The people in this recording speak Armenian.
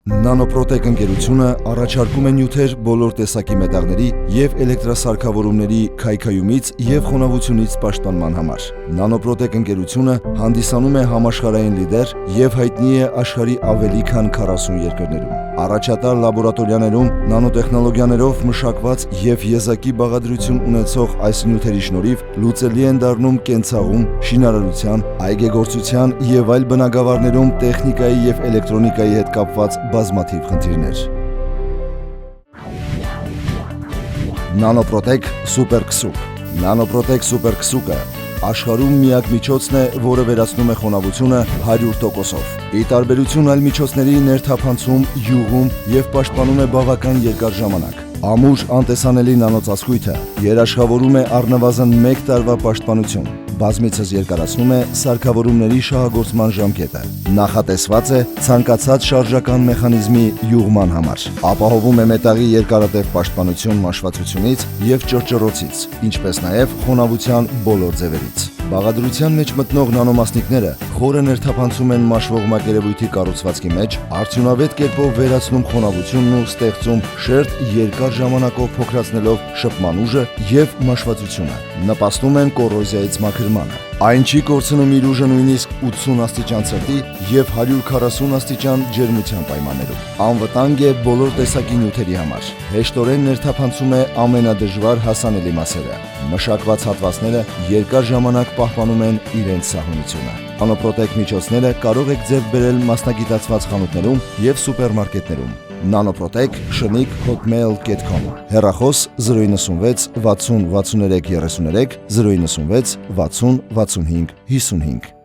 Նանոպրոտեկ ընկերությունը առաջարկում է նյութեր բոլոր տեսակի մետաղների և էլեկտրասարքավորումների քայքայումից և խոնավությունից պաշտպանման համար։ Նանոպրոտեկ ընկերությունը հանդիսանում է համաշխարհային լիդեր և հայտնի է աշխարհի ավելի քան 40 երկրներում։ Առաջատար լաբորատորիաներում նանոտեխնոլոգիաներով մշակված և եզակի բաղադրություն ունեցող այս նյութերի շնորհիվ լուծելի են դառնում կենցաղում, շինարարության, այգեգործության և այլ բնագավառներում տեխնիկայի և էլեկտրոնիկայի հետ կապված բազմաթիվ խնդիրներ։ Նանոպրոտեկ Սուպեր քսուկ։ Նանոպրոտեկ Սուպեր քսուկը աշխարհում միակ միջոցն է, որը վերացնում է խոնավությունը 100%-ով։ Ի տարբերություն այլ միջոցների ներթափանցում, յուղում և պաշտպանում է բավական երկար ժամանակ։ Ամուր անտեսանելի նանոծածկույթը երաշխավորում է առնվազն 1 տարվա պաշտպանություն, բազմիցս երկարացնում է սարքավորումների շահագործման ժամկետը, նախատեսված է ցանկացած շարժական մեխանիզմի յուղման համար, ապահովում է մետաղի երկարատև պաշտպանություն մաշվածությունից և ճռճռոցից, ինչպես նաև խոնավության բոլոր ձևերից։ Բաղադրության մեջ մտնող նանոմասնիկները խորը ներթափանցում են մաշվող մակերևույթի կառուցվածքի մեջ, արդյունավետ կերպով վերացնում խոնավությունն ու ստեղծում շերտ երկար ժամանակով փոքրացնելով շփման ուժը և մաշվածությունը, նպաստում են կոռոզիայից մաքրմանը։ Այն չի կորցնում իր ուժը նույնիսկ 80 աստիճան ցրտի և 140 աստիճան ջերմության պայմաններում։ Անվտանգ է բոլոր տեսակի նյութերի համար։ Հեշտորեն ներթափանցում է ամենադժվար հասանելի մասերը։ Մշակված հատվածները երկար ժամանակ պահպանում են իրենց սահունությունը։ Նանոպրոտեկ միջոցները կարող եք ձեռք բերել մասնագիտացված խանութներում և սուպերմարկետներում։ Նանոպրոտեկ @hotmail.com Հեռախոս 096 60 63 33 096 60 65 55